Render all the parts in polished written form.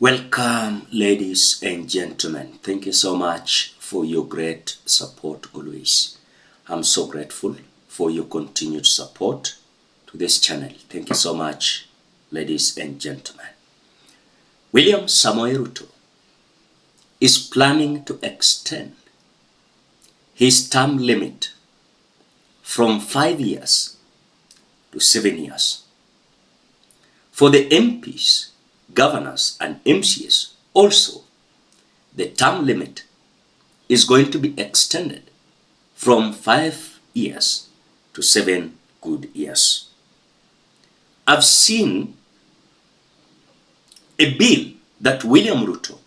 Welcome, ladies and gentlemen. Thank you so much for your great support always. I'm so grateful for your continued support to this channel. Thank you so much, ladies and gentlemen. William Samoei Ruto is planning to extend his term limit from 5 years to 7 years. For the MPs, governors and MCs also, the term limit is going to be extended from 5 years to 7 good years. I've seen a bill that William Ruto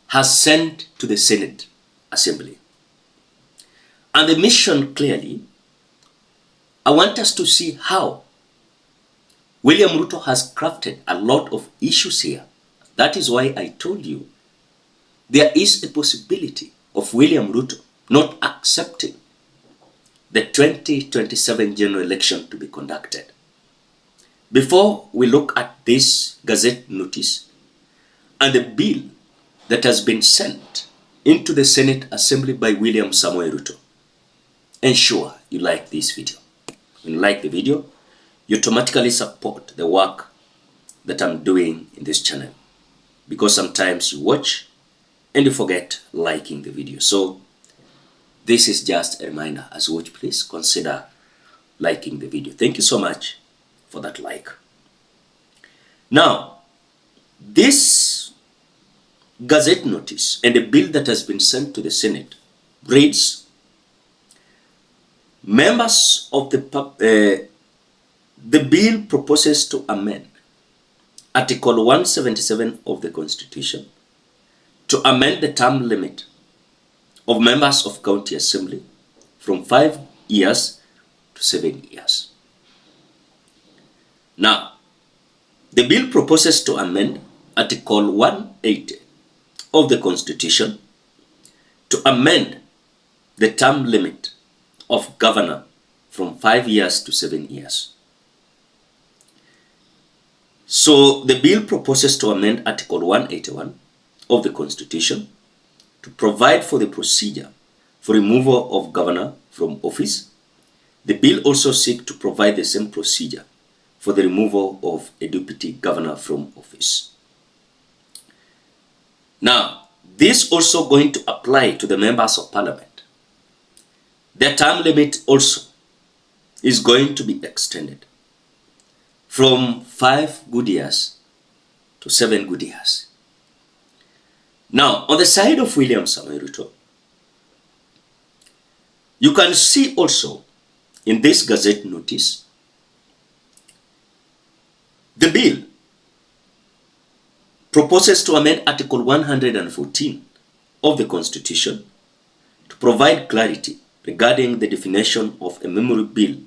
has sent to the Senate Assembly. And the mission clearly, I want us to see how William Ruto has crafted a lot of issues here. That is why I told you there is a possibility of William Ruto not accepting the 2027 general election to be conducted. Before we look at this Gazette notice and the bill that has been sent into the Senate Assembly by William Samoei Ruto, ensure you like this video. When you like the video, you automatically support the work that I'm doing in this channel, because sometimes you watch and you forget liking the video. So this is just a reminder. As you watch, please consider liking the video. Thank you so much for that like. Now, this Gazette notice and the bill that has been sent to the Senate reads, members of the bill proposes to amend Article 177 of the Constitution to amend the term limit of members of County Assembly from 5 years to 7 years. Now, the bill proposes to amend Article 180 of the Constitution to amend the term limit of governor from 5 years to 7 years. So the bill proposes to amend Article 181 of the Constitution to provide for the procedure for removal of governor from office. The bill also seeks to provide the same procedure for the removal of a deputy governor from office. Now, this also going to apply to the members of parliament. Their term limit also is going to be extended from 5 good years to 7 good years. Now, on the side of William Samoei Ruto, you can see also in this Gazette notice, the bill proposes to amend Article 114 of the Constitution to provide clarity regarding the definition of a memory bill,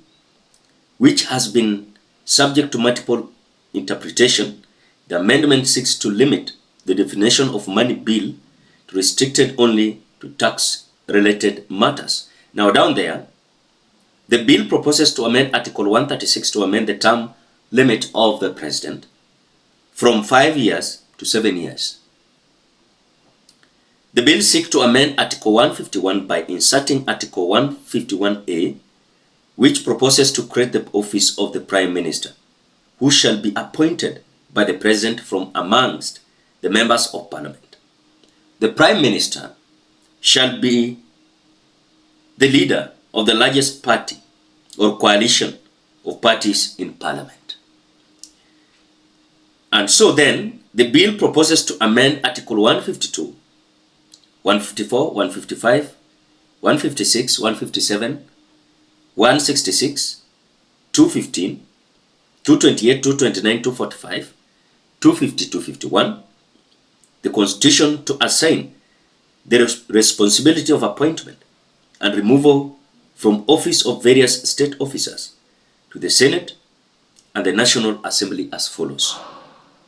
which has been subject to multiple interpretation. The amendment seeks to limit the definition of money bill to restricted only to tax-related matters. Now down there, the bill proposes to amend Article 136 to amend the term limit of the president from 5 years to 7 years. The bill seeks to amend Article 151 by inserting Article 151A, which proposes to create the office of the Prime Minister, who shall be appointed by the President from amongst the members of Parliament. The Prime Minister shall be the leader of the largest party or coalition of parties in Parliament. And so then, the bill proposes to amend Article 152, 154, 155, 156, 157, 166, 215, 228, 229, 245, 250, 251, the Constitution to assign the responsibility of appointment and removal from office of various state officers to the Senate and the National Assembly as follows.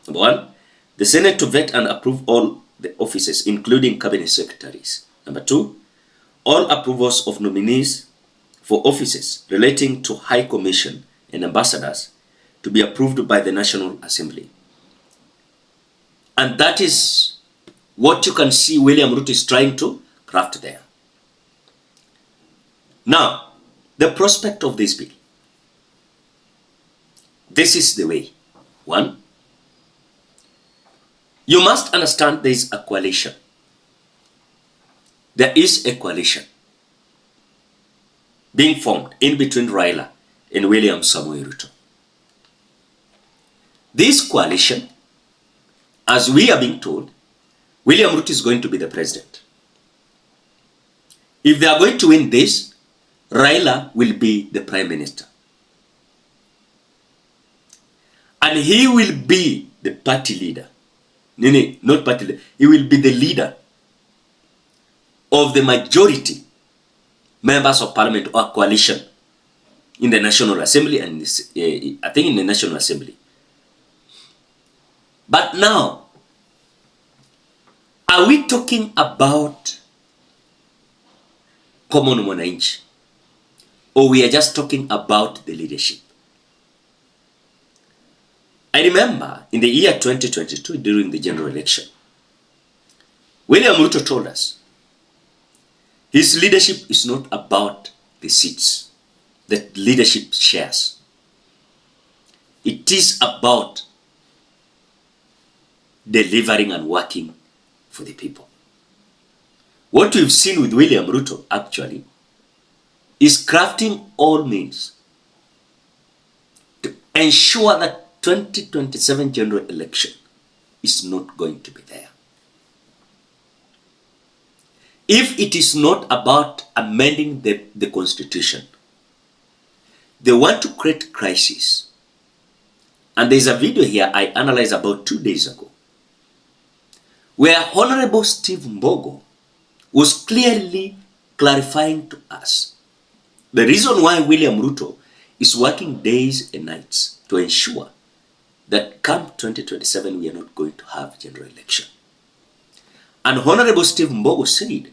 Number 1, the Senate to vet and approve all the offices, including cabinet secretaries. Number 2, all approvals of nominees for offices relating to High Commission and ambassadors to be approved by the National Assembly. And that is what you can see William Ruto is trying to craft there. Now, the prospect of this bill. This is the way. One, you must understand there is a coalition. There is a coalition being formed in between Raila and William Samoei Ruto. This coalition, as we are being told, William Ruto is going to be the president. If they are going to win this, Raila will be the prime minister. And he will be the party leader. No, not party leader. He will be the leader of the majority members of parliament or coalition in the National Assembly and I think in the National Assembly. But now, are we talking about common mwananchi, or we are just talking about the leadership? I remember in the year 2022 during the general election, William Ruto told us his leadership is not about the seats that leadership shares. It is about delivering and working for the people. What we've seen with William Ruto actually is crafting all means to ensure that 2027 general election is not going to be there. If it is not about amending the constitution, they want to create crisis. And there's a video here I analyzed about 2 days ago, where Honorable Steve Mbogo was clearly clarifying to us the reason why William Ruto is working days and nights to ensure that come 2027 we are not going to have general election. And Honorable Steve Mbogo said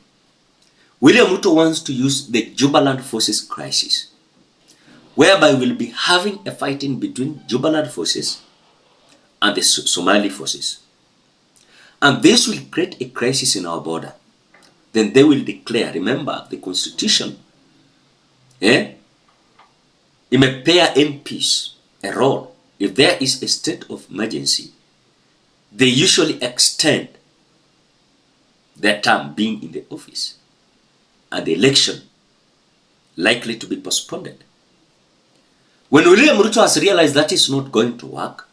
William Ruto wants to use the Jubaland Forces crisis, whereby we'll be having a fighting between Jubaland Forces and the Somali forces. And this will create a crisis in our border. Then they will declare, remember the constitution, it may pay MPs a role. If there is a state of emergency, they usually extend their term being in the office and the election likely to be postponed. When William Ruto has realized that is not going to work,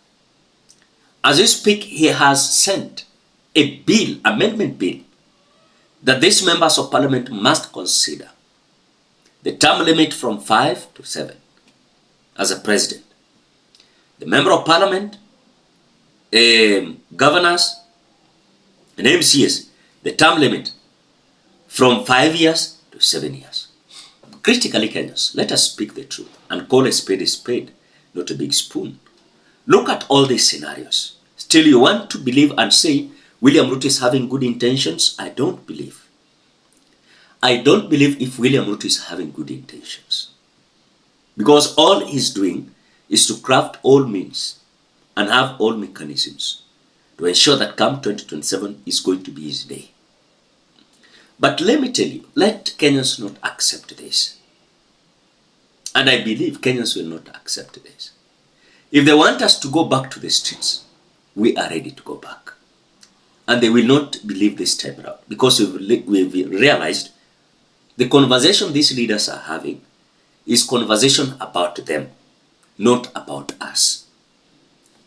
as we speak, he has sent a bill, amendment bill, that these members of parliament must consider the term limit from 5 to 7 as a president. The member of parliament, governors, and MCS, the term limit from 5 years to 7 years. Critically, Kenyans, let us speak the truth and call a spade, not a big spoon. Look at all these scenarios. Still, you want to believe and say William Ruto is having good intentions? I don't believe. I don't believe if William Ruto is having good intentions. Because all he's doing is to craft all means and have all mechanisms to ensure that come 2027 is going to be his day. But let me tell you, let Kenyans not accept this. And I believe Kenyans will not accept this. If they want us to go back to the streets, we are ready to go back. And they will not believe this time around, because we've realized the conversation these leaders are having is conversation about them, not about us.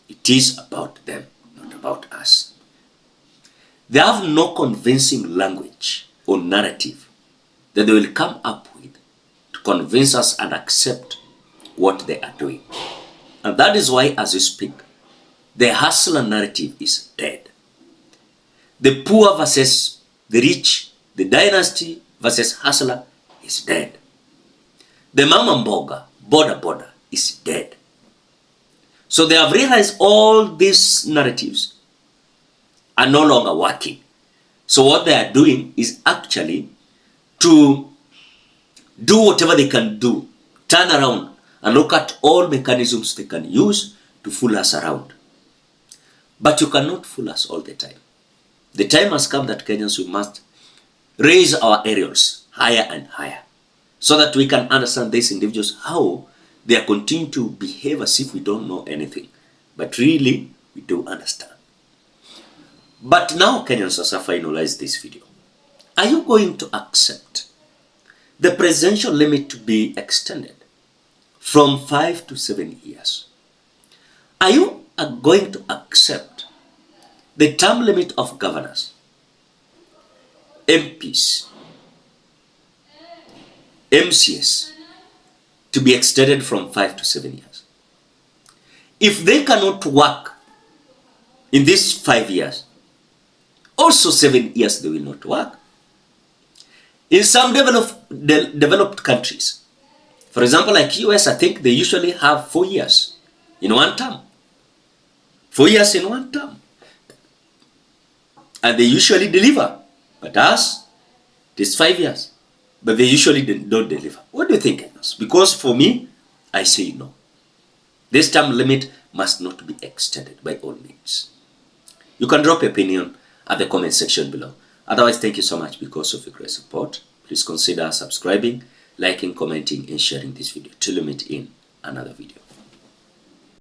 It is about them, not about us. They have no convincing language or narrative that they will come up with to convince us and accept what they are doing. And that is why, as we speak, the hustler narrative is dead. The poor versus the rich, the dynasty versus hustler is dead. The mama mboga, border is dead. So they have realized all these narratives are no longer working. So what they are doing is actually to do whatever they can do, turn around and look at all mechanisms they can use to fool us around. But you cannot fool us all the time. The time has come that Kenyans, we must raise our aerials higher and higher so that we can understand these individuals, how they are continuing to behave as if we don't know anything. But really, we do understand. But now, Kenyans, as I finalize this video, are you going to accept the presidential limit to be extended from 5 to 7 years? Are you going to accept the term limit of governors, MPs, MCS to be extended from 5 to 7 years? If they cannot work in these 5 years, also 7 years they will not work. In some developed countries, for example, like US, I think they usually have 4 years in one term. 4 years in one term. And they usually deliver. But us, it is 5 years. But they usually don't deliver. What do you think, Agnes? Because for me, I say no. This term limit must not be extended by all means. You can drop your opinion at the comment section below. Otherwise, thank you so much because of your great support. Please consider subscribing, liking, commenting, and sharing this video. Till we meet in another video.